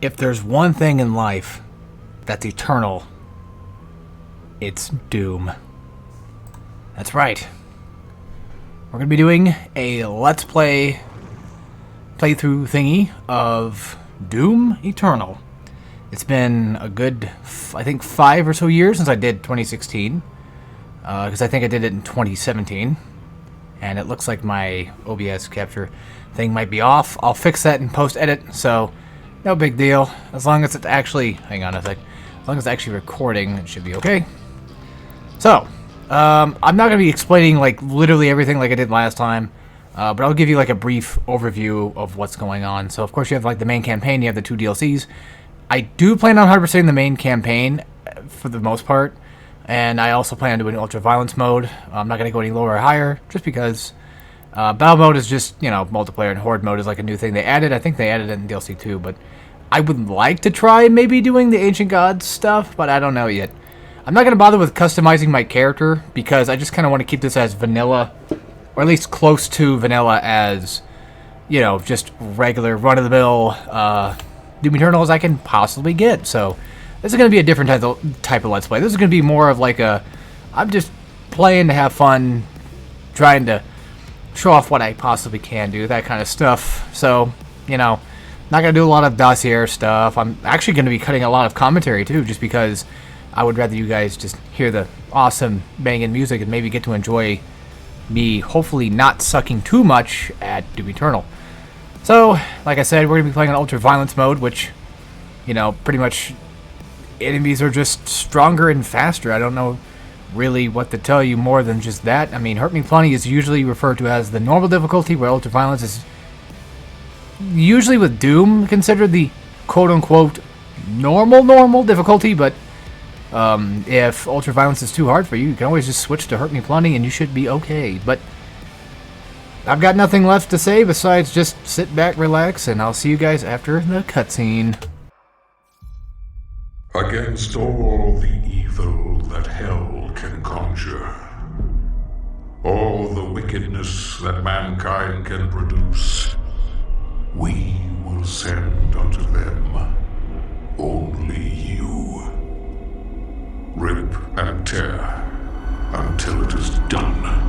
If there's one thing in life that's eternal, it's Doom. That's right. We're going to be doing a Let's Play playthrough thingy of Doom Eternal. It's been a good, I think, 5 or so years since I did 2016. Because I think I did it in 2017. And it looks like my OBS capture thing might be off. I'll fix that in post-edit, so no big deal. As long as it's actually, hang on a sec, as long as it's actually recording, it should be okay. So, I'm not going to be explaining like literally everything like I did last time, but I'll give you like a brief overview of what's going on. So of course you have like the main campaign, you have the 2 DLCs. I do plan on 100%ing the main campaign for the most part, and I also plan on doing ultra violence mode. I'm not going to go any lower or higher, just because battle mode is just, you know, multiplayer, and horde mode is like a new thing they added. I think they added it in DLC 2, but I would like to try maybe doing the Ancient Gods stuff, but I don't know yet. I'm not going to bother with customizing my character, because I just kind of want to keep this as vanilla, or at least close to vanilla as, you know, just regular run-of-the-mill Doom Eternal as I can possibly get. So this is going to be a different type of Let's Play. This is going to be more of like a, I'm just playing to have fun, trying to show off what I possibly can do, that kind of stuff. So, you know, not going to do a lot of dossier stuff. I'm actually going to be cutting a lot of commentary too, just because I would rather you guys just hear the awesome banging music and maybe get to enjoy me hopefully not sucking too much at Doom Eternal. So, like I said, we're going to be playing on ultra violence mode, which, you know, pretty much enemies are just stronger and faster. I don't know really what to tell you more than just that. I mean, Hurt Me Plenty is usually referred to as the normal difficulty, where ultra violence is usually with Doom considered the quote-unquote normal difficulty, but if ultra violence is too hard for you, you can always just switch to Hurt Me Plenty and you should be okay. But I've got nothing left to say besides just sit back, relax, and I'll see you guys after the cutscene. Against all the evil that hell can conjure, all the wickedness that mankind can produce, we will send unto them only you. Rip and tear until it is done.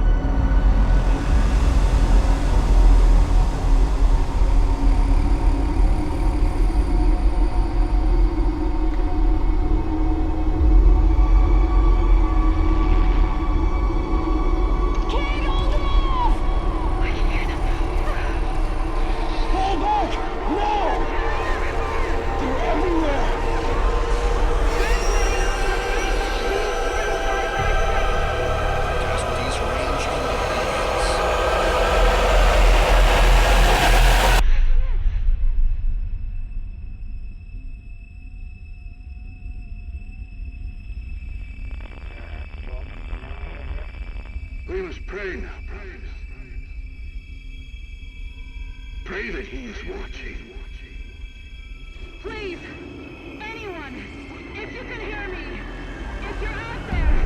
We must pray now, brothers. Pray that he is watching. Please, anyone, if you can hear me, if you're out there.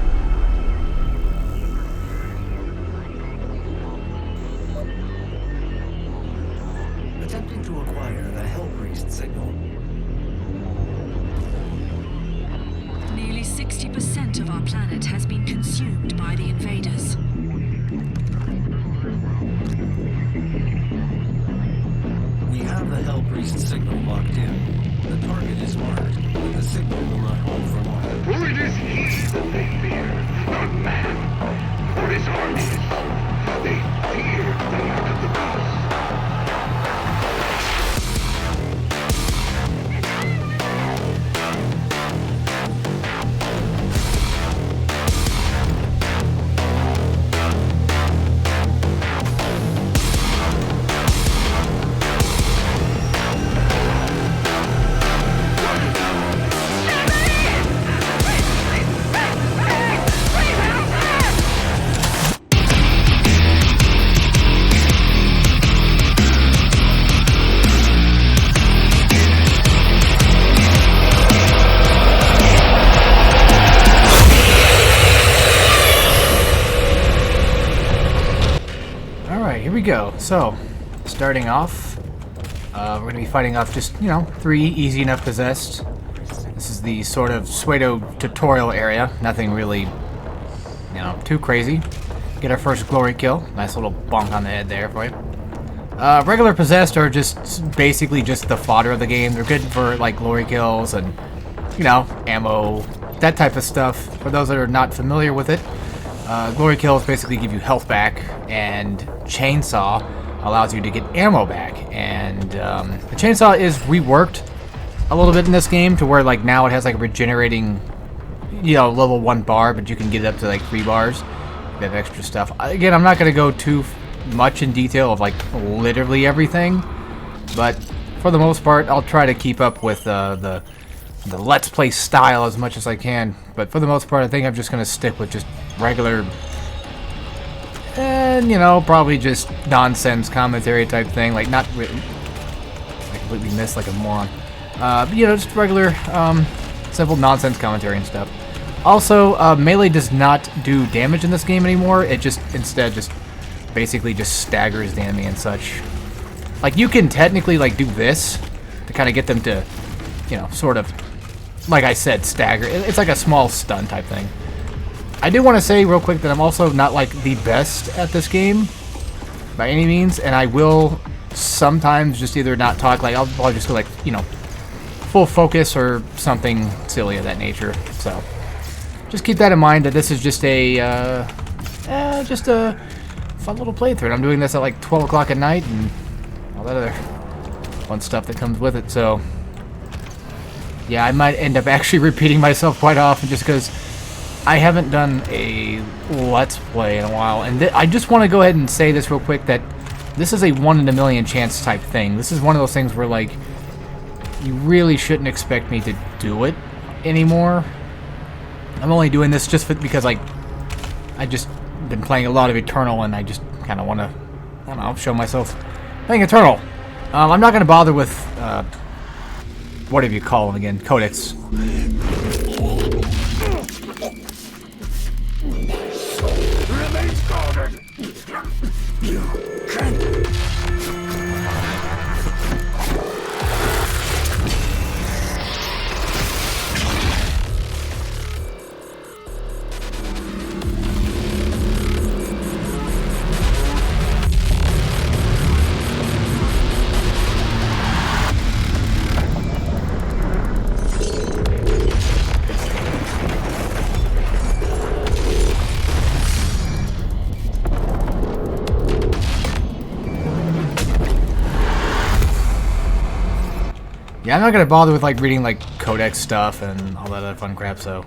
Attempting to acquire the Hell Priest signal. Nearly 60% of our planet has been consumed by the invaders. We have the Hell Priest signal locked in. The target is marked, but the signal will not hold for long. For it is he that they fear, not man, or his armies. They fear the mark of the beast. Here we go. So, starting off, We're going to be fighting off just, 3 easy enough possessed. This is the sort of pseudo tutorial area. Nothing really, too crazy. Get our first glory kill. Nice little bonk on the head there for you. Regular possessed are just basically just the fodder of the game. They're good for like glory kills and, ammo, that type of stuff. For those that are not familiar with it, glory kills basically give you health back, and chainsaw allows you to get ammo back. And the chainsaw is reworked a little bit in this game to where like now it has like a regenerating, level 1 bar, but you can get it up to like 3 bars. That extra stuff. Again, I'm not going to go too much in detail of like literally everything, but for the most part, I'll try to keep up with the Let's Play style as much as I can. But for the most part, I think I'm just going to stick with just regular, and probably just nonsense commentary type thing. Like not really, I completely missed like a moron. But just regular, simple nonsense commentary and stuff. Also, melee does not do damage in this game anymore. It just instead just basically just staggers the enemy and such. Like you can technically like do this to kind of get them to, sort of, like I said, stagger. It's like a small stun type thing. I do want to say real quick that I'm also not like the best at this game by any means, and I will sometimes just either not talk, like I'll just go like, full focus or something silly of that nature. So just keep that in mind, that this is just a fun little playthrough. I'm doing this at like 12 o'clock at night and all that other fun stuff that comes with it. So yeah, I might end up actually repeating myself quite often just because I haven't done a Let's Play in a while. And I just want to go ahead and say this real quick, that this is a 1 in a million chance type thing. This is one of those things where like you really shouldn't expect me to do it anymore. I'm only doing this just because like I just been playing a lot of Eternal, and I just kind of want to, I don't know, show myself playing Eternal. I'm not going to bother with whatever you call them again, codex. Remains guarded. Yeah, I'm not gonna bother with like reading like codex stuff and all that other fun crap. So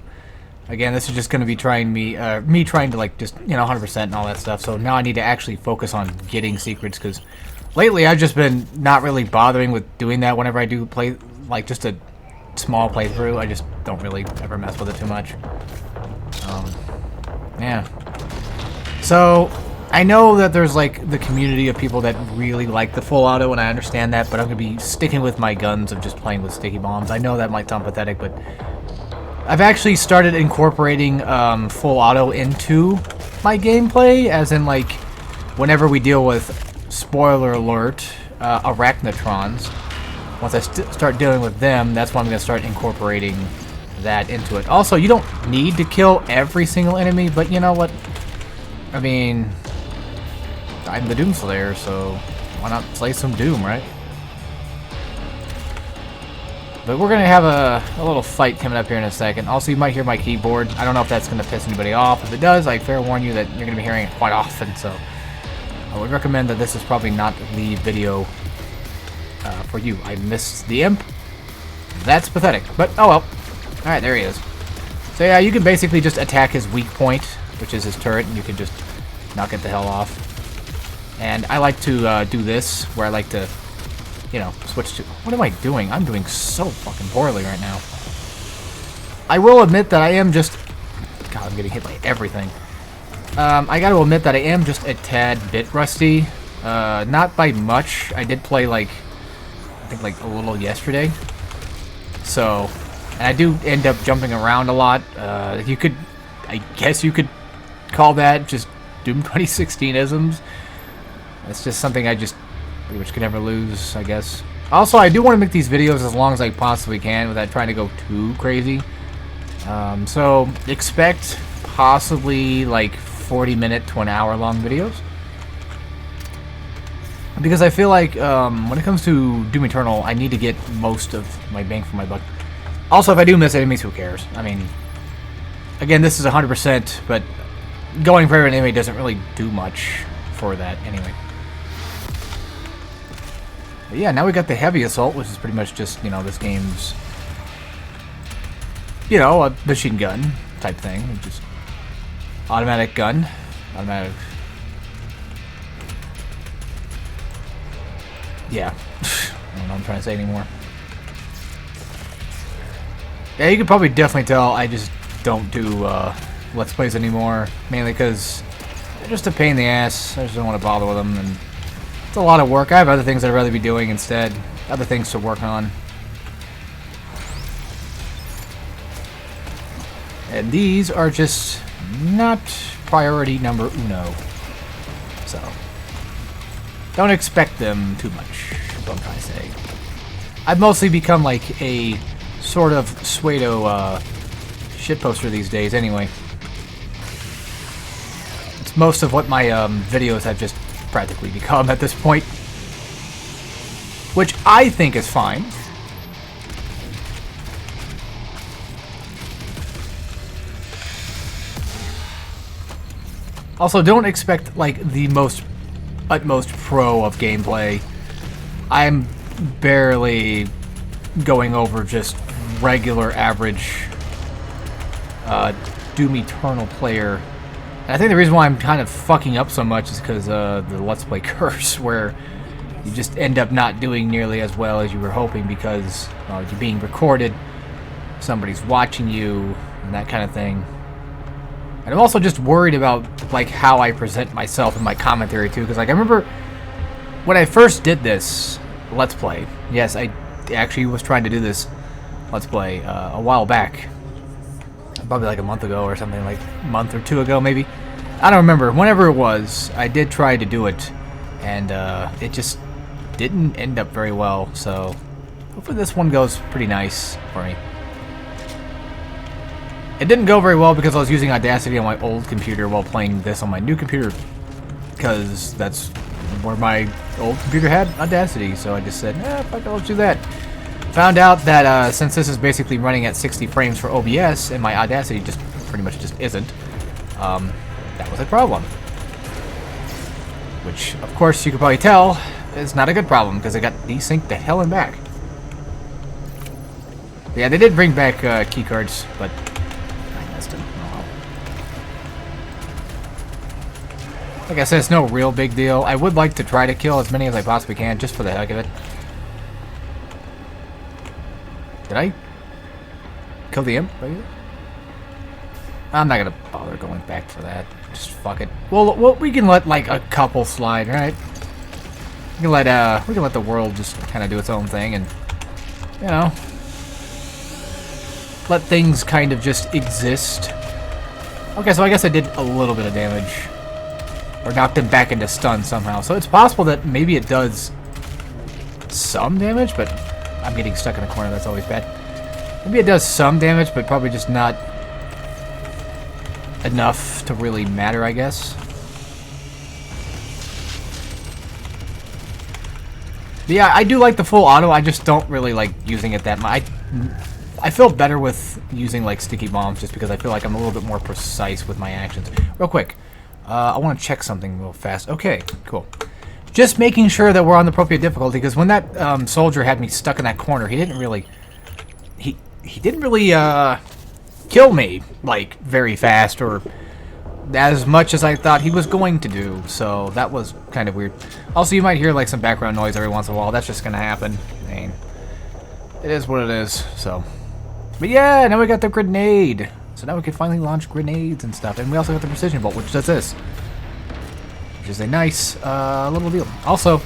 again, this is just gonna be trying me trying to like just 100% and all that stuff. So now I need to actually focus on getting secrets, because lately I've just been not really bothering with doing that. Whenever I do play like just a small playthrough, I just don't really ever mess with it too much. Yeah. So I know that there's like the community of people that really like the full auto, and I understand that, but I'm going to be sticking with my guns of just playing with sticky bombs. I know that might sound pathetic, but I've actually started incorporating full auto into my gameplay, as in like whenever we deal with, spoiler alert, arachnotrons. Once I start dealing with them, that's when I'm going to start incorporating that into it. Also, you don't need to kill every single enemy, but you know what? I mean, I'm the Doomslayer, so why not slay some Doom, right? But we're going to have a little fight coming up here in a second. Also, you might hear my keyboard. I don't know if that's going to piss anybody off. If it does, I fair warn you that you're going to be hearing it quite often, so I would recommend that this is probably not the video for you. I missed the imp. That's pathetic, but oh well. Alright, there he is. So yeah, you can basically just attack his weak point, which is his turret, and you can just knock it the hell off. And I like to do this, where I like to, switch to... What am I doing? I'm doing so fucking poorly right now. I will admit that I am just... God, I'm getting hit by everything. I gotta admit that I am just a tad bit rusty. Not by much. I did play, I think, a little yesterday. So, and I do end up jumping around a lot. I guess you could call that just Doom 2016 isms. It's just something I just pretty much can never lose, I guess. Also, I do want to make these videos as long as I possibly can without trying to go too crazy. So expect possibly like 40-minute to an hour-long videos. Because I feel like when it comes to Doom Eternal, I need to get most of my bang for my buck. Also, if I do miss enemies, who cares? I mean, again, this is 100%, but going for every enemy doesn't really do much for that anyway. But yeah, now we got the heavy assault, which is pretty much just, you know, this game's, you know, a machine gun type thing. Just automatic gun. Automatic. Yeah. I don't know what I'm trying to say anymore. Yeah, you can probably definitely tell I just don't do Let's Plays anymore. Mainly because they're just a pain in the ass. I just don't want to bother with them. And it's a lot of work. I have other things I'd rather be doing instead. Other things to work on. And these are just not priority number uno. So, don't expect them too much, is what I'm trying to say. I've mostly become like a sort of pseudo shitposter these days anyway. It's most of what my videos have just practically become at this point. Which I think is fine. Also, don't expect like the utmost pro of gameplay. I'm barely going over just regular average Doom Eternal player. And I think the reason why I'm kind of fucking up so much is because the Let's Play curse, where you just end up not doing nearly as well as you were hoping because you're being recorded, somebody's watching you, and that kind of thing. And I'm also just worried about like how I present myself in my commentary too, because like I remember when I first did this Let's Play. Yes, I actually was trying to do this Let's Play a while back, probably like a month ago or something, like a month or two ago maybe. I don't remember. Whenever it was, I did try to do it, and it just didn't end up very well. So hopefully this one goes pretty nice for me. It didn't go very well because I was using Audacity on my old computer while playing this on my new computer, because that's where my old computer had Audacity, so I just said, fuck it, let's do that. Found out that since this is basically running at 60 frames for OBS, and my Audacity just pretty much just isn't, that was a problem. Which, of course, you could probably tell is not a good problem, because it got desynced to hell and back. Yeah, they did bring back keycards, but like I said, it's no real big deal. I would like to try to kill as many as I possibly can, just for the heck of it. Did I kill the imp right here? I'm not gonna bother going back for that. Just fuck it. Well, we can let like a couple slide, right? We can let the world just kind of do its own thing, and you know, let things kind of just exist. Okay, so I guess I did a little bit of damage. Or knocked him back into stun somehow. So it's possible that maybe it does some damage, but I'm getting stuck in a corner. That's always bad. Maybe it does some damage, but probably just not enough to really matter, I guess. But yeah, I do like the full auto. I just don't really like using it that much. I feel better with using like sticky bombs just because I feel like I'm a little bit more precise with my actions. Real quick. I want to check something real fast. Okay, cool. Just making sure that we're on the appropriate difficulty, because when that soldier had me stuck in that corner, he didn't really... He didn't really kill me, like, very fast, or as much as I thought he was going to do, so that was kind of weird. Also, you might hear, like, some background noise every once in a while. That's just going to happen. I mean, it is what it is, so... But yeah, now we got the grenade! So now we can finally launch grenades and stuff. And we also got the precision bolt, which does this. Which is a nice little deal. Also,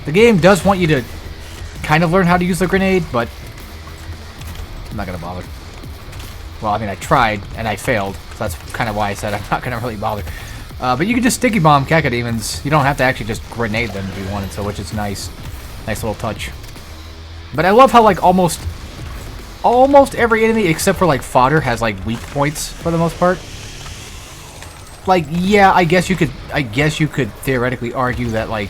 the game does want you to kind of learn how to use the grenade, but I'm not going to bother. Well, I mean, I tried, and I failed. So that's kind of why I said I'm not going to really bother. But you can just sticky bomb cacodemons. You don't have to actually just grenade them if you wanted to, which is nice. Nice little touch. But I love how like almost every enemy except for like fodder has like weak points for the most part. Like, yeah, I guess you could theoretically argue that like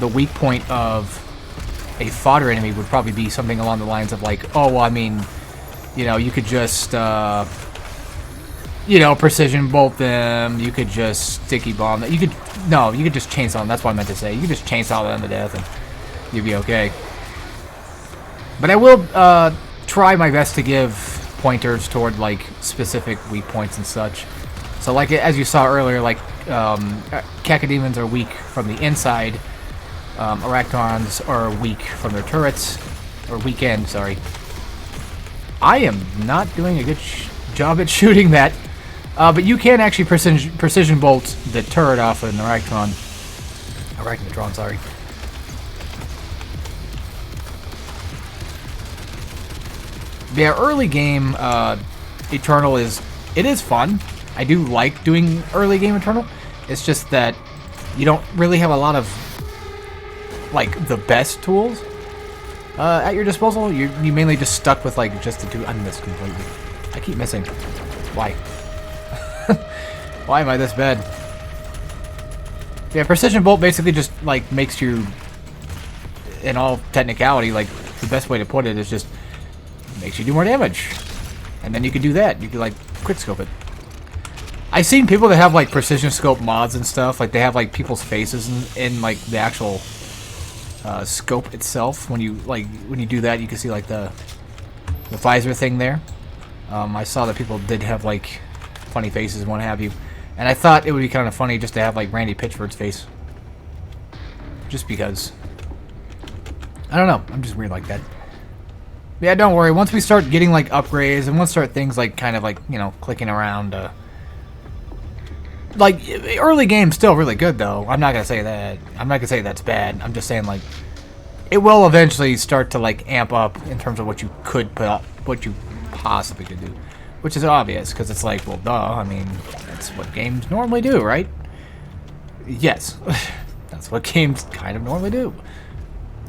the weak point of a fodder enemy would probably be something along the lines of like, oh, well, I mean, you know, you could just you know, precision bolt them, you could just sticky bomb them, you could just chainsaw them, that's what I meant to say. You could just chainsaw them to death and you'd be okay. But I will try my best to give pointers toward like specific weak points and such. So like as you saw earlier, like cacodemons are weak from the inside, arachnons are weak from their turrets, or weekend, sorry. I am not doing a good job at shooting that, but you can actually precision bolt the turret off of an arachnotron, sorry. Yeah, early game Eternal is fun. I do like doing early game Eternal. It's just that you don't really have a lot of like the best tools at your disposal. You mainly just stuck with like just the two. I missed completely. I keep missing. Why? Why am I this bad? Yeah, precision bolt basically just like makes you, in all technicality, like the best way to put it is just makes you do more damage. And then you can do that. You can like quick scope it. I've seen people that have like precision scope mods and stuff. Like they have like people's faces in like the actual scope itself. When you do that, you can see like the visor thing there. I saw that people did have like funny faces and what have you. And I thought it would be kind of funny just to have like Randy Pitchford's face. Just because. I don't know. I'm just weird like that. Yeah, don't worry. Once we start getting like upgrades and once start things like kind of like, you know, clicking around, like early game's still really good though. I'm not gonna say that. I'm not gonna say that's bad. I'm just saying like it will eventually start to like amp up in terms of what you could put up, what you possibly could do, which is obvious because it's like, well, duh. I mean, that's what games normally do, right? Yes, that's what games kind of normally do.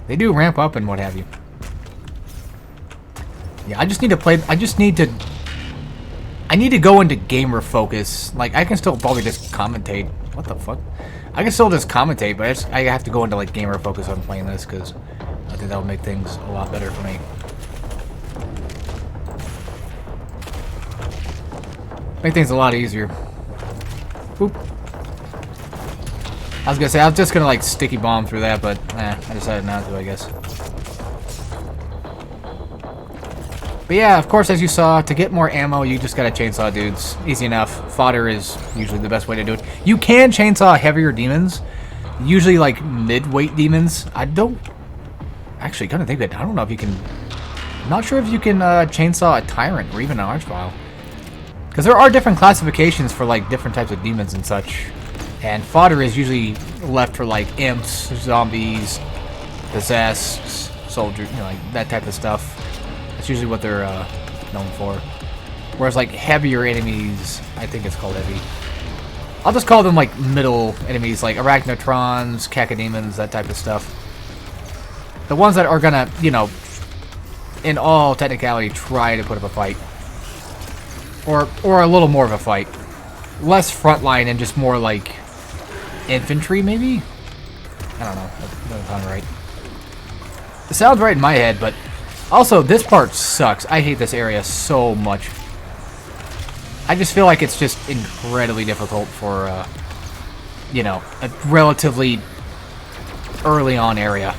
They do ramp up and what have you. Yeah, I need to go into gamer focus. Like, I can still probably just commentate. What the fuck? I can still just commentate, but I have to go into, like, gamer focus on playing this, because I think that would make things a lot better for me. Make things a lot easier. Boop. I was gonna say, I was just gonna, like, sticky bomb through that, but, I decided not to, I guess. But yeah, of course, as you saw, to get more ammo, you just gotta chainsaw dudes. Easy enough. Fodder is usually the best way to do it. You can chainsaw heavier demons. Usually, like, mid-weight demons. I don't... Actually, kind of think that... I don't know if you can... I'm not sure if you can chainsaw a Tyrant or even an Archvile. Because there are different classifications for, like, different types of demons and such. And fodder is usually left for, like, imps, zombies, possessed, soldiers, you know, like, that type of stuff. That's usually what they're known for. Whereas, like, heavier enemies, I think it's called heavy. I'll just call them, like, middle enemies, like arachnotrons, cacodemons, that type of stuff. The ones that are gonna, you know, in all technicality, try to put up a fight. Or a little more of a fight. Less frontline and just more, like, infantry, maybe? I don't know. That doesn't sound right. It sounds right in my head, but... Also, this part sucks. I hate this area so much. I just feel like it's just incredibly difficult for, you know, a relatively early on area.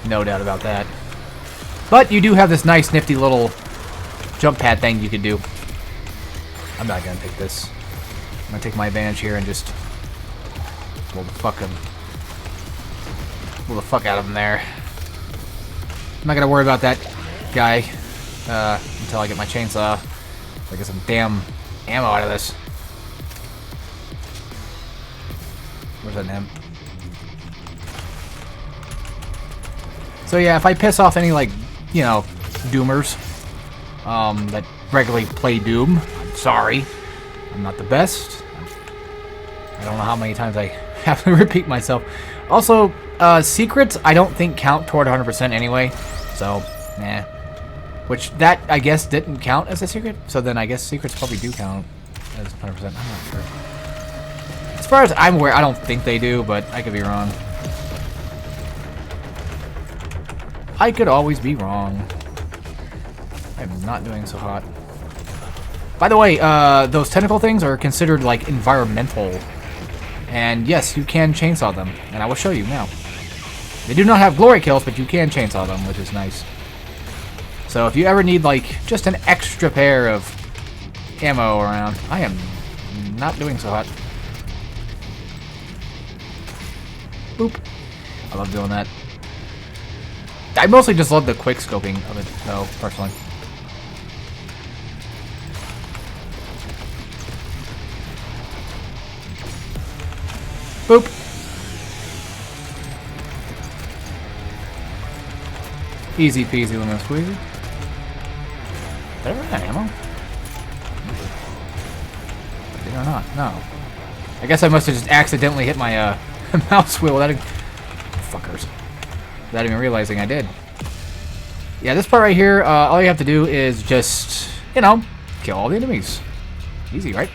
No doubt about that. But you do have this nice, nifty little jump pad thing you can do. I'm not gonna take this. I'm gonna take my advantage here and just blow the fuck out of him there. I'm not gonna worry about that guy until I get my chainsaw. I get some damn ammo out of this. Where's that ammo? So yeah, if I piss off any, like, you know, Doomers that regularly play Doom, I'm sorry. I'm not the best. I don't know how many times I have to repeat myself. Also, secrets I don't think count toward 100% anyway, so, nah. Which, that, I guess, didn't count as a secret, so then I guess secrets probably do count as 100%. I'm not sure. As far as I'm aware, I don't think they do, but I could be wrong. I could always be wrong. I'm not doing so hot. By the way, those tentacle things are considered, like, environmental. And yes, you can chainsaw them, and I will show you now. They do not have glory kills, but you can chainsaw them, which is nice. So if you ever need, like, just an extra pair of ammo around, I am not doing so hot. Boop. I love doing that. I mostly just love the quick scoping of it, though, personally. Boop. Easy peasy lemon squeezy. Did I run out of ammo? Did I not? No. I guess I must have just accidentally hit my mouse wheel without fuckers. Without even realizing I did. Yeah, this part right here, all you have to do is just, you know, kill all the enemies. Easy, right?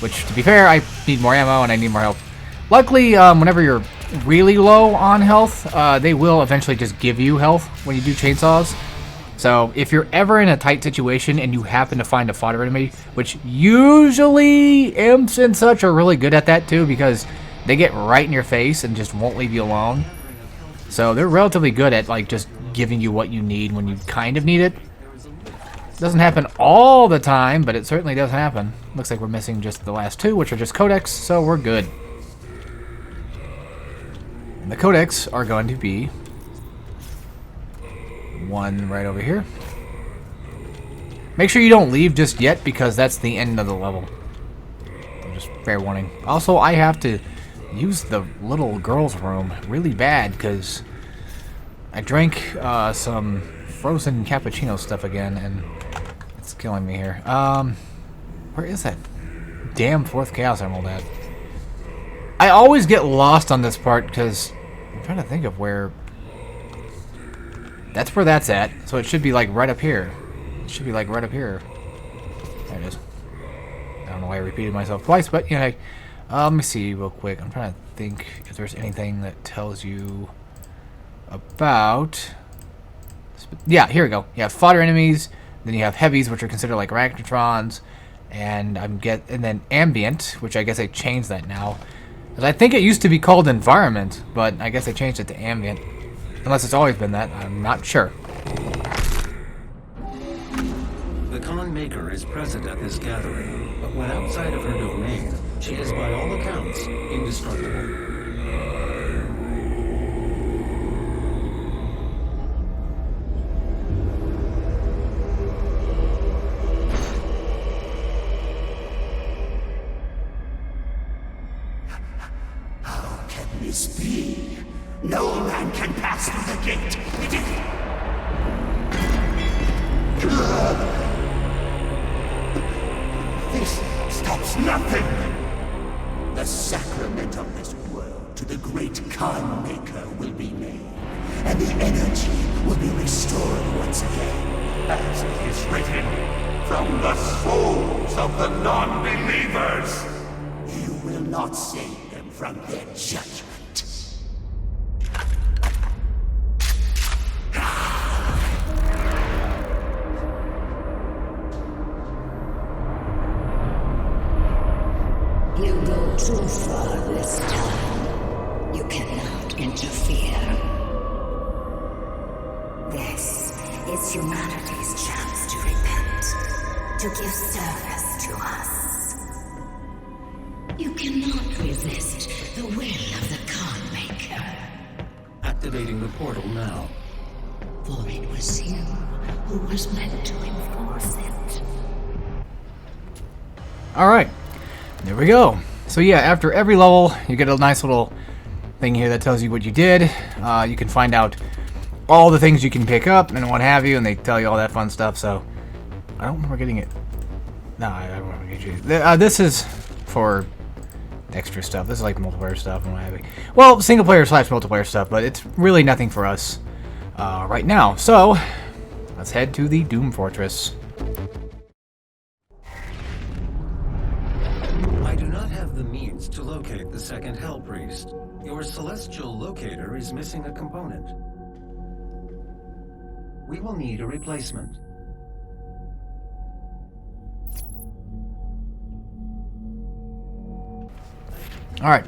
Which, to be fair, I need more ammo and I need more health. Luckily, whenever you're really low on health, they will eventually just give you health when you do chainsaws. So if you're ever in a tight situation and you happen to find a fodder enemy, which usually imps and such are really good at that too, because they get right in your face and just won't leave you alone. So they're relatively good at, like, just giving you what you need when you kind of need it. Doesn't happen all the time, but it certainly does happen. Looks like we're missing just the last two, which are just codex, so we're good. And the codex are going to be one right over here. Make sure you don't leave just yet, because that's the end of the level. Just fair warning. Also, I have to use the little girl's room really bad, because I drank some frozen cappuccino stuff again, and it's killing me here. Where is that damn fourth Chaos Emerald at? I always get lost on this part, because I'm trying to think of where... That's where that's at, so it should be, like, right up here. It should be, like, right up here. There it is. I don't know why I repeated myself twice, but, you know, let me see real quick. I'm trying to think if there's anything that tells you about... Yeah, here we go. You have fodder enemies, then you have heavies, which are considered like arachnotrons, and then ambient, which I guess they changed that now. Because I think it used to be called environment, but I guess they changed it to ambient. Unless it's always been that, I'm not sure. The Khan Maker is present at this gathering, but when outside of her domain, she is by all accounts indestructible. How can this be? No man can pass through the gate. It is... This stops nothing. The sacrament of this world to the great Khan Maker will be made, and the energy will be restored once again, as it is written, from the souls of the non-believers. You will not save them from their judgment. You go too far this time. You cannot interfere. This is humanity's chance to repent, to give service to us. You cannot resist the will of the Khan Maker. Activating the portal now. For it was you who was meant to enforce it. Alright. There we go. So yeah, after every level, you get a nice little thing here that tells you what you did. You can find out all the things you can pick up and what have you, and they tell you all that fun stuff. So I don't remember getting it. No, I don't remember getting it. This is for extra stuff. This is like multiplayer stuff and what have you. Well, single player / multiplayer stuff, but it's really nothing for us right now. So let's head to the Doom Fortress. I do not have the means to locate the second Hell Priest. Your celestial locator is missing a component. We will need a replacement. Alright.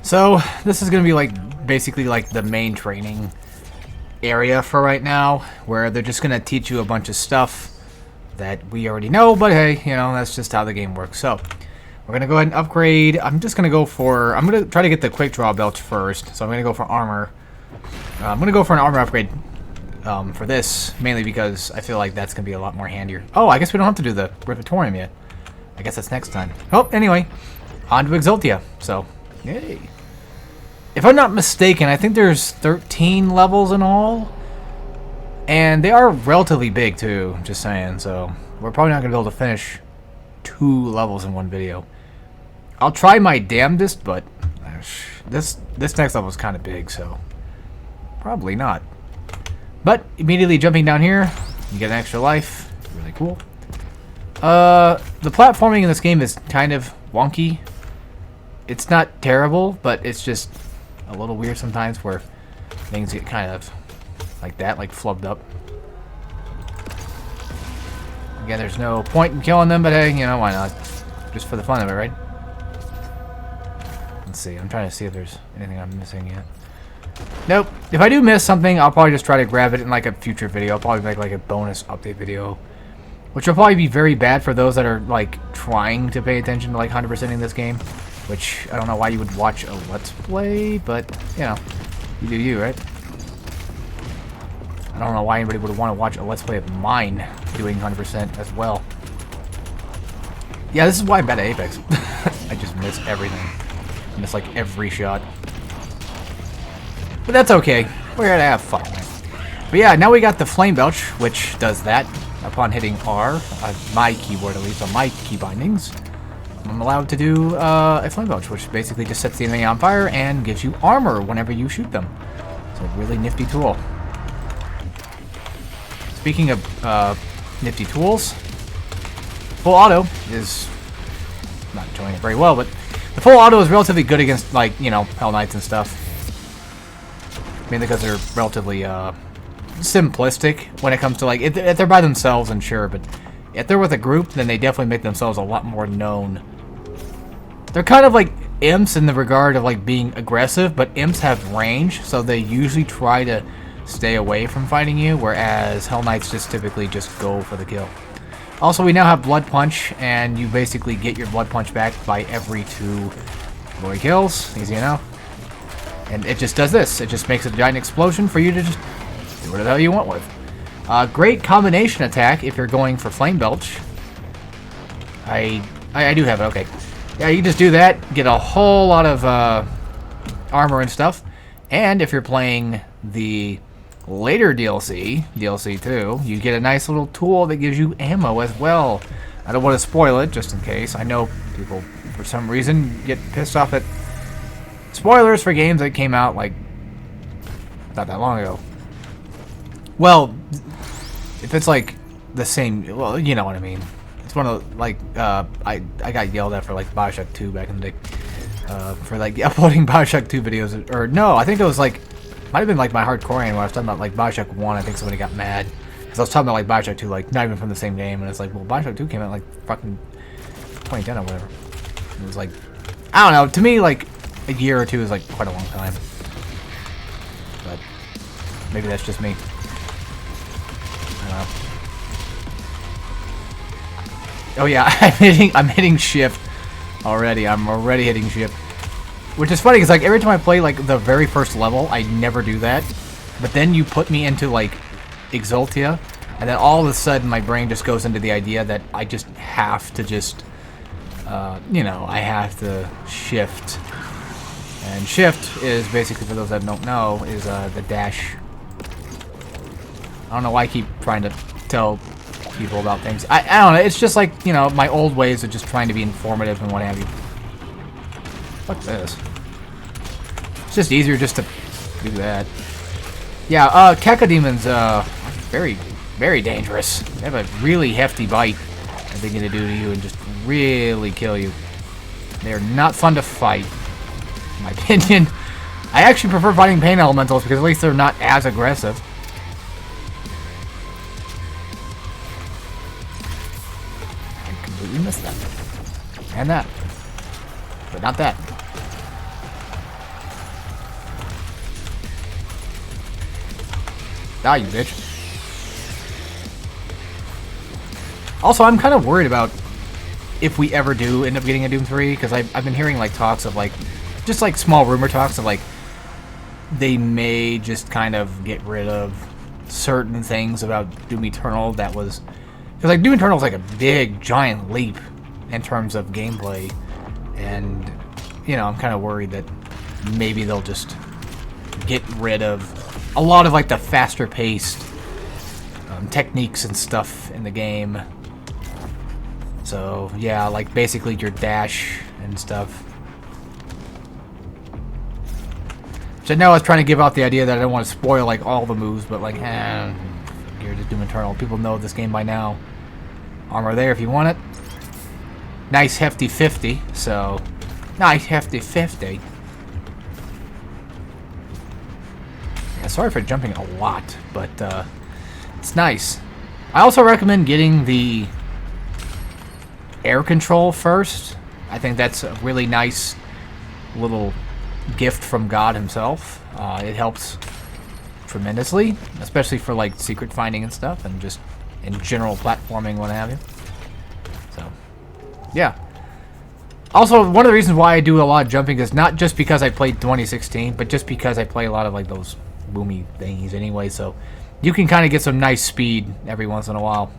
So, this is going to be like basically like the main training area for right now, where they're just going to teach you a bunch of stuff that we already know, but hey, you know, that's just how the game works. So, we're going to go ahead and upgrade. I'm just going to go for... I'm going to try to get the quick draw belt first, so I'm going to go for armor. I'm going to go for an armor upgrade for this, mainly because I feel like that's going to be a lot more handier. Oh, I guess we don't have to do the Repertorium yet. I guess that's next time. Oh, anyway, on to Exultia. So, yay. If I'm not mistaken, I think there's 13 levels in all. And they are relatively big, too, just saying. So, we're probably not going to be able to finish 2 levels in one video. I'll try my damnedest, but this next level is kind of big, so probably not. But immediately jumping down here, you get an extra life. Really cool. The platforming in this game is kind of wonky. It's not terrible, but it's just a little weird sometimes where things get kind of like that, like flubbed up. Again, there's no point in killing them, but hey, you know, why not? Just for the fun of it, right? Let's see. I'm trying to see if there's anything I'm missing yet. Nope. If I do miss something, I'll probably just try to grab it in like a future video. I'll probably make like a bonus update video, which will probably be very bad for those that are like trying to pay attention to like 100%ing this game. Which I don't know why you would watch a Let's Play, but you know, you do you, right? I don't know why anybody would want to watch a Let's Play of mine doing 100% as well. Yeah, this is why I'm bad at Apex. I just miss everything. I miss like every shot. But that's okay. We're here to have fun. But yeah, now we got the Flame Belch, which does that upon hitting R, my keyboard at least, on my key bindings. I'm allowed to do a Flame Belch, which basically just sets the enemy on fire and gives you armor whenever you shoot them. It's a really nifty tool. Speaking of nifty tools, full auto is not doing it very well, but the full auto is relatively good against, like, you know, Hell Knights and stuff. Mainly because they're relatively simplistic when it comes to, like, if they're by themselves, and sure, but if they're with a group, then they definitely make themselves a lot more known. They're kind of like imps in the regard of like being aggressive, but imps have range, so they usually try to stay away from fighting you, whereas Hell Knights just typically just go for the kill. Also, we now have Blood Punch, and you basically get your Blood Punch back by every 2 glory kills. Easy enough. And it just does this. It just makes a giant explosion for you to just do whatever the hell you want with. Great combination attack if you're going for Flame Belch. I do have it, okay. Yeah, you just do that, get a whole lot of armor and stuff. And if you're playing the later DLC 2, you get a nice little tool that gives you ammo as well. I don't want to spoil it, just in case. I know people, for some reason, get pissed off at spoilers for games that came out, like, not that long ago. Well, if it's like the same, well, you know what I mean. It's one of the, like, I got yelled at for like Bioshock 2 back in the day, for like uploading Bioshock 2 videos, or no, I think it was like, might have been like my hardcore anime when I was talking about like Bioshock 1. I think somebody got mad because I was talking about like Bioshock 2, like not even from the same game, and it's like, well, Bioshock 2 came out like fucking 2010 or whatever. It was like, I don't know. To me, like a year or 2 is like quite a long time, but maybe that's just me. I don't know. Oh yeah, I'm hitting shift already. I'm already hitting shift, which is funny because like every time I play like the very first level, I never do that. But then you put me into like Exultia, and then all of a sudden my brain just goes into the idea that I just have to just, you know, I have to shift. And shift is basically, for those that don't know, is the dash. I don't know why I keep trying to tell people about things. I don't know, it's just like, you know, my old ways of just trying to be informative and what have you. Fuck this. It's just easier just to do that. Yeah, Cacodemons, very, very dangerous. They have a really hefty bite that they're gonna do to you and just really kill you. They're not fun to fight, in my opinion. I actually prefer fighting pain elementals because at least they're not as aggressive. I completely missed that. And that. But not that. Die, you bitch. Also, I'm kind of worried about if we ever do end up getting a Doom 3, because I've been hearing, like, talks of, like, just, like, small rumor talks of, like, they may just kind of get rid of certain things about Doom Eternal that was... Because, like, Doom Eternal is, like, a big, giant leap in terms of gameplay, and, you know, I'm kind of worried that maybe they'll just get rid of a lot of, like, the faster-paced techniques and stuff in the game. So, yeah, like, basically your dash and stuff. So now I was trying to give out the idea that I don't want to spoil, like, all the moves, but, like, you're just Doom Eternal. People know this game by now. Armor there if you want it. Nice hefty 50, so... Nice hefty 50. Yeah, sorry for jumping a lot, but, it's nice. I also recommend getting the air control first. I think that's a really nice little gift from God himself. It helps tremendously, especially for like secret finding and stuff, and just in general platforming, what have you. So, yeah. Also, one of the reasons why I do a lot of jumping is not just because I played 2016, but just because I play a lot of like those boomy thingies anyway, so you can kind of get some nice speed every once in a while.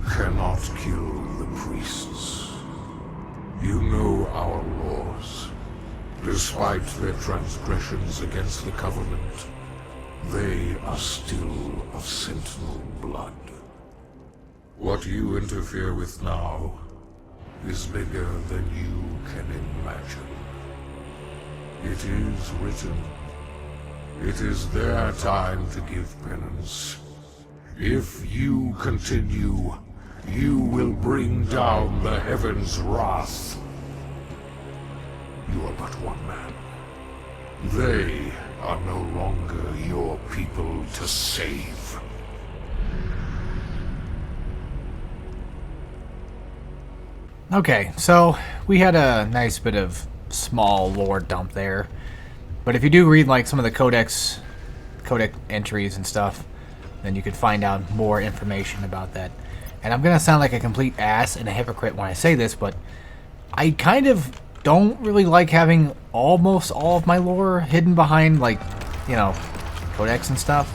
Cannot kill the priests. You know our laws. Despite their transgressions against the Covenant, they are still of Sentinel blood. What you interfere with now is bigger than you can imagine. It is written. It is their time to give penance. If you continue, you will bring down the heavens' wrath. You are but one man. They are no longer your people to save. Okay, so we had a nice bit of small lore dump there. But if you do read like some of the codex entries and stuff, then you could find out more information about that. And I'm gonna sound like a complete ass and a hypocrite when I say this, but I kind of don't really like having almost all of my lore hidden behind, like, you know, codex and stuff.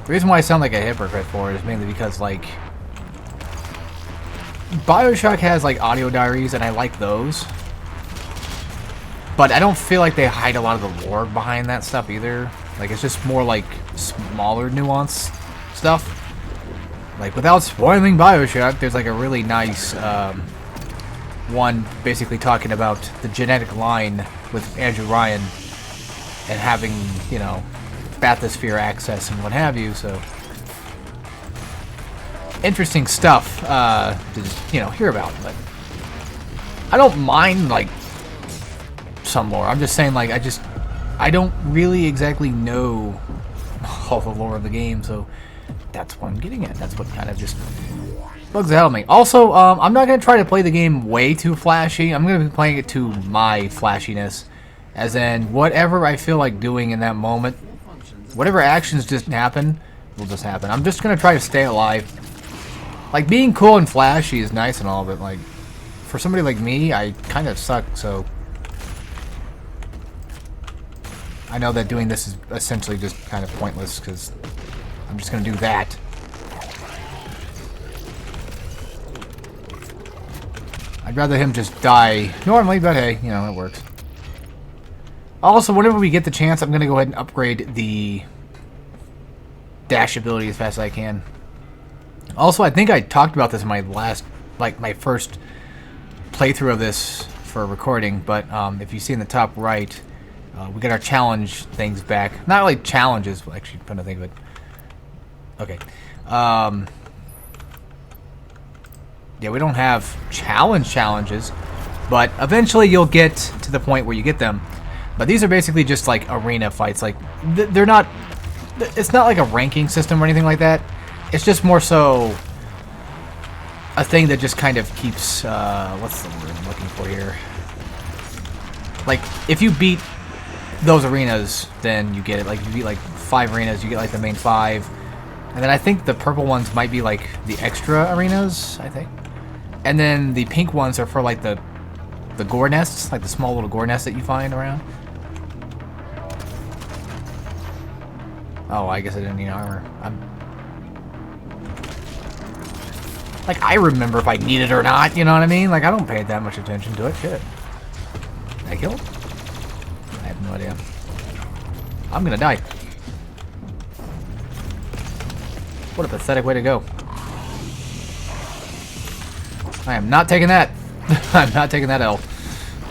The reason why I sound like a hypocrite for it is mainly because, like, BioShock has, like, audio diaries, and I like those. But I don't feel like they hide a lot of the lore behind that stuff either. Like, it's just more, like, smaller nuance stuff. Like, without spoiling BioShock, there's, like, a really nice, one basically talking about the genetic line with Andrew Ryan and having, you know, bathysphere access and what have you, so... Interesting stuff, to just, you know, hear about, but... I don't mind, like, some lore. I'm just saying, like, I don't really exactly know all the lore of the game, so that's what I'm getting at. That's what kind of just bugs the hell out of me. Also, I'm not going to try to play the game way too flashy. I'm going to be playing it to my flashiness. As in, whatever I feel like doing in that moment, whatever actions just happen, will just happen. I'm just going to try to stay alive. Like, being cool and flashy is nice and all, but, like, for somebody like me, I kind of suck, so I know that doing this is essentially just kind of pointless, because I'm just going to do that. I'd rather him just die normally, but hey, you know, it works. Also, whenever we get the chance, I'm going to go ahead and upgrade the dash ability as fast as I can. Also, I think I talked about this in my last, like, my first playthrough of this for recording, but if you see in the top right, we get our challenge things back. Not really challenges, but actually, I'm trying to think of it. Okay. Yeah, we don't have challenges, but eventually you'll get to the point where you get them. But these are basically just like arena fights. Like, they're not, it's not like a ranking system or anything like that. It's just more so a thing that just kind of keeps, what's the word I'm looking for here? Like, if you beat those arenas, then you get it. Like, if you beat like 5 arenas, you get like the main 5. And then I think the purple ones might be like the extra arenas, I think. And then the pink ones are for like the gore nests, like the small little gore nests that you find around. Oh, I guess I didn't need armor. Like, I remember if I need it or not, you know what I mean? Like, I don't pay that much attention to it. Shit. Did I kill him? I have no idea. I'm gonna die. What a pathetic way to go. I am not taking that. I'm not taking that L.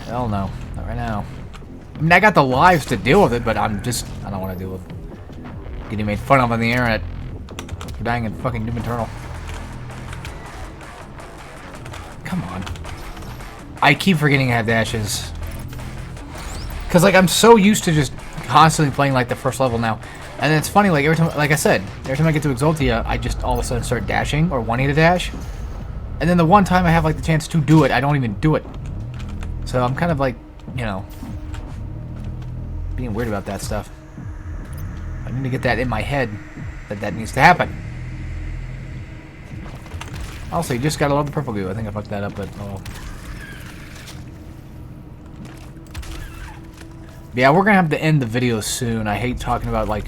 Hell no. Not right now. I mean, I got the lives to deal with it, but I don't want to deal with getting made fun of on the internet for dying in fucking Doom Eternal. Come on. I keep forgetting I have dashes. Because, like, I'm so used to just constantly playing, like, the first level now. And it's funny, like, every time, like I said, every time I get to Exultia, I just all of a sudden start dashing or wanting to dash. And then the one time I have, like, the chance to do it, I don't even do it. So I'm kind of, like, you know, being weird about that stuff. I need to get that in my head that that needs to happen. Also, you just gotta love the purple goo. I think I fucked that up, but oh. Yeah, we're gonna have to end the video soon. I hate talking about, like,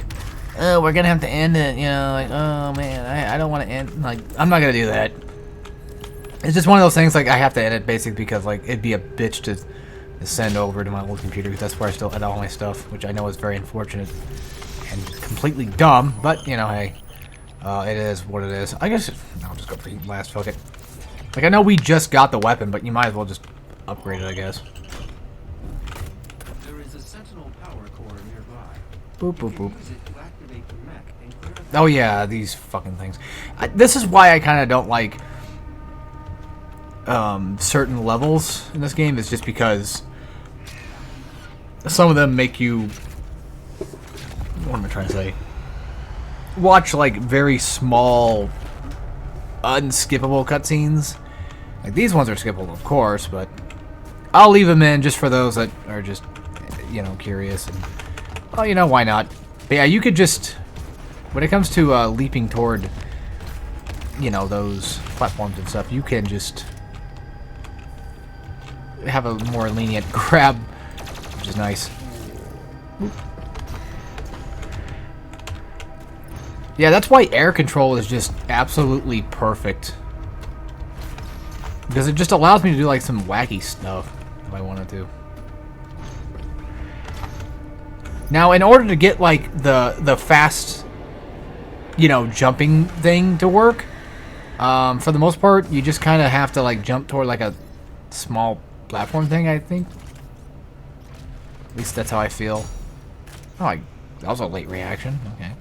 oh, we're gonna have to end it, you know, like, oh man, I don't want to end, like, I'm not gonna do that. It's just one of those things, like, I have to edit basically because, like, it'd be a bitch to send over to my old computer because that's where I still edit all my stuff, which I know is very unfortunate and completely dumb, but, you know, hey, it is what it is. I guess I'll just go for the last fuck it. Like, I know we just got the weapon, but you might as well just upgrade it, I guess. There is a sentinel power core nearby. Boop, boop, boop. Use it to activate the mech and clear Oh yeah, these fucking things. This is why I kind of don't like certain levels in this game, is just because some of them make you, what am I trying to say, watch like very small unskippable cutscenes. Like, these ones are skippable, of course, but I'll leave them in just for those that are just, you know, curious. And, well, you know, why not? But yeah, you could just, when it comes to leaping toward, you know, those platforms and stuff, you can just have a more lenient grab, which is nice. Oop. Yeah, that's why air control is just absolutely perfect. Because it just allows me to do, like, some wacky stuff if I wanted to. Now, in order to get, like, the fast, you know, jumping thing to work, for the most part, you just kind of have to, like, jump toward, like, a small platform thing, I think. At least that's how I feel. Oh, that was a late reaction. Okay.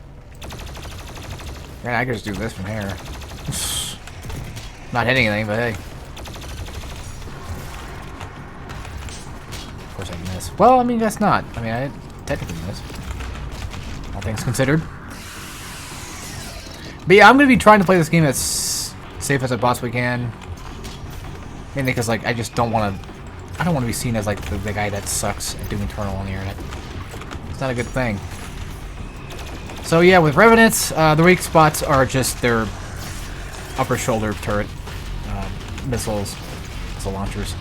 Yeah, I could just do this from here. Not hitting anything, but hey. Of course I miss. Well, I mean, that's not. I mean, I technically miss. All things considered. But yeah, I'm going to be trying to play this game as safe as I possibly can. Mainly because, like, I just don't want to... I don't want to be seen as, like, the guy that sucks at Doom Eternal on the internet. It's not a good thing. So, yeah, with Revenants, the weak spots are just their upper shoulder turret missile launchers.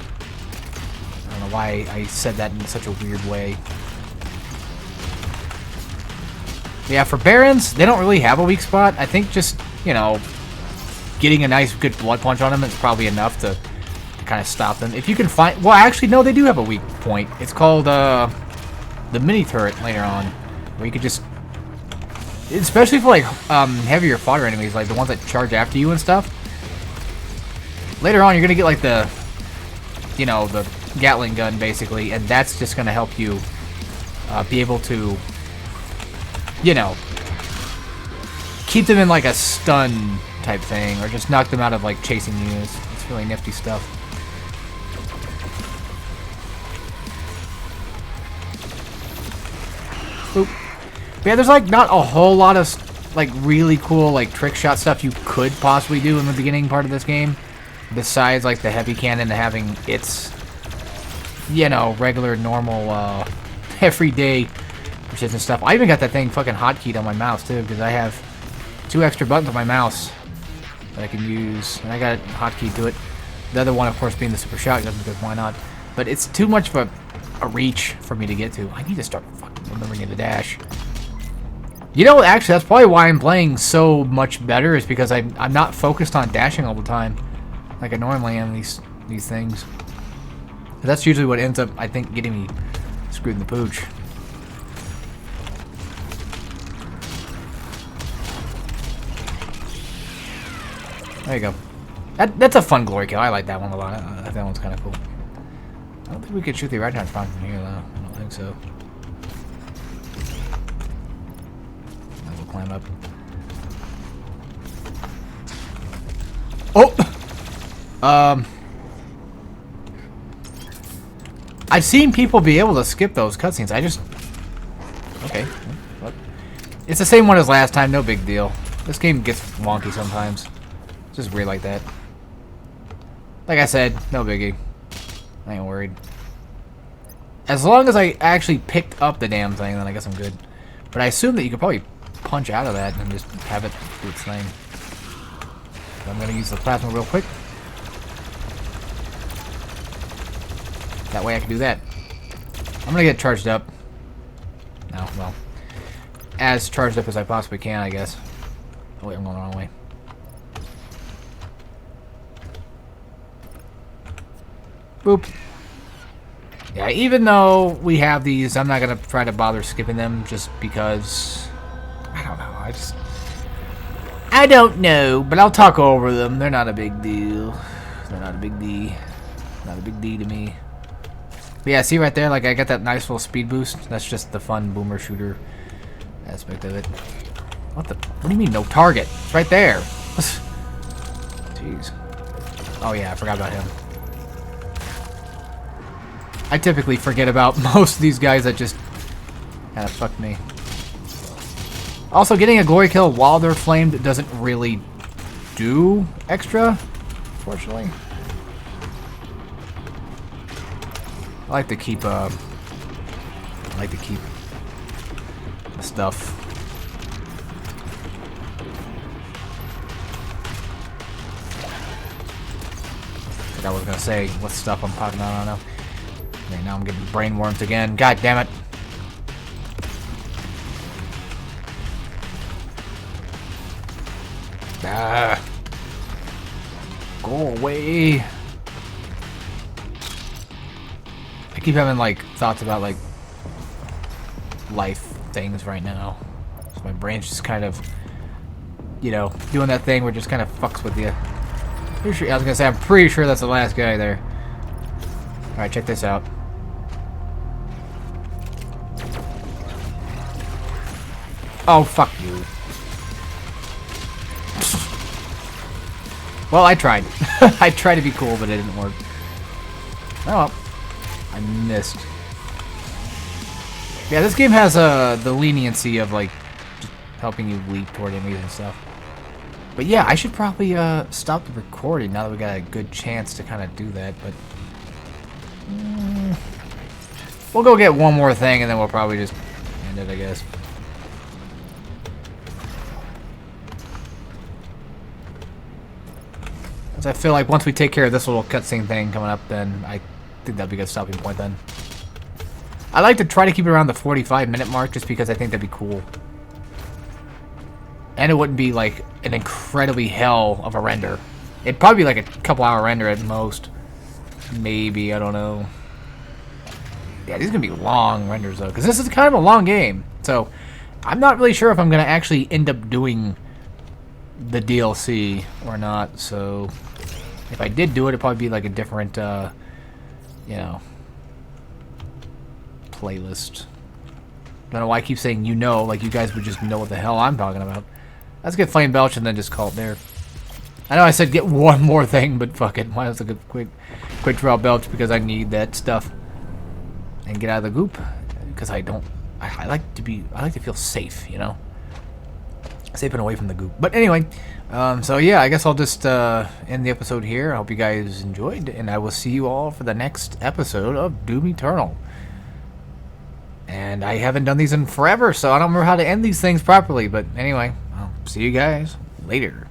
I don't know why I said that in such a weird way. Yeah, for Barons, they don't really have a weak spot. I think just, you know, getting a nice, good blood punch on them is probably enough to kind of stop them. If you can find... Well, actually, no, they do have a weak point. It's called the mini turret later on, where you could just... Especially for, like, heavier fodder enemies, like the ones that charge after you and stuff. Later on, you're going to get, like, the... You know, the Gatling gun, basically, and that's just going to help you be able to... You know, keep them in like a stun type thing, or just knock them out of like chasing units. It's really nifty stuff. Oop. But yeah, there's like not a whole lot of like really cool like trick shot stuff you could possibly do in the beginning part of this game, besides like the heavy cannon having its, you know, regular normal everyday and stuff. I even got that thing fucking hotkeyed on my mouse too, because I have 2 extra buttons on my mouse that I can use, and I got it hotkeyed to it. The other one, of course, being the super shotgun, because why not? But it's too much of a reach for me to get to. I need to start fucking remembering to dash. You know, actually, that's probably why I'm playing so much better, is because I'm not focused on dashing all the time, like I normally am these things. That's usually what ends up, I think, getting me screwed in the pooch. There you go. That's a fun glory kill. I like that one a lot. That one's kind of cool. I don't think we could shoot the right-hand spawn from here, though. I don't think so. We'll climb up. Oh! I've seen people be able to skip those cutscenes. I just... Okay. What? It's the same one as last time. No big deal. This game gets wonky sometimes. Just weird like that. Like I said, no biggie. I ain't worried. As long as I actually picked up the damn thing, then I guess I'm good. But I assume that you could probably punch out of that and just have it do its thing. So I'm going to use the plasma real quick. That way I can do that. I'm going to get charged up. No, well. As charged up as I possibly can, I guess. Oh wait, I'm going the wrong way. Boop. Yeah, even though we have these, I'm not going to try to bother skipping them just because... I don't know, I don't know, but I'll talk over them. They're not a big deal. They're not a big D. Not a big D to me. But yeah, see right there, like I got that nice little speed boost. That's just the fun boomer shooter aspect of it. What do you mean no target? It's right there. Jeez. Oh yeah, I forgot about him. I typically forget about most of these guys that just kind of fuck me. Also, getting a glory kill while they're flamed doesn't really do extra, fortunately. I like to keep the stuff. I think I was gonna say what stuff I'm talking about. I don't know. Okay, now I'm getting brain worms again. God damn it. Ah. Go away. I keep having like thoughts about like life things right now. So my brain's just kind of, you know, doing that thing where it just kind of fucks with you. Pretty sure, I was gonna say, I'm pretty sure that's the last guy there. Alright, check this out. Oh, fuck you. Well, I tried. I tried to be cool, but it didn't work. Oh well. I missed. Yeah, this game has the leniency of like just helping you leap toward enemies and stuff. But yeah, I should probably stop the recording now that we got a good chance to kind of do that. But we'll go get one more thing and then we'll probably just end it, I guess. Because I feel like once we take care of this little cutscene thing coming up, then I think that'd be a good stopping point then. I like to try to keep it around the 45-minute mark just because I think that'd be cool. And it wouldn't be like an incredibly hell of a render. It'd probably be like a couple hour render at most. Maybe, I don't know. Yeah, these are going to be long renders though, because this is kind of a long game. So, I'm not really sure if I'm going to actually end up doing the DLC or not. So, if I did do it, it'd probably be like a different, you know, playlist. I don't know why I keep saying like you guys would just know what the hell I'm talking about. Let's get Flame Belch and then just call it there. I know I said get one more thing, but fuck it. Might as well get quick draw Belch because I need that stuff. And get out of the goop. Because I like to feel safe, you know? Safe and away from the goop. But anyway, so yeah, I guess I'll just end the episode here. I hope you guys enjoyed, and I will see you all for the next episode of Doom Eternal. And I haven't done these in forever, so I don't remember how to end these things properly. But anyway, I'll see you guys later.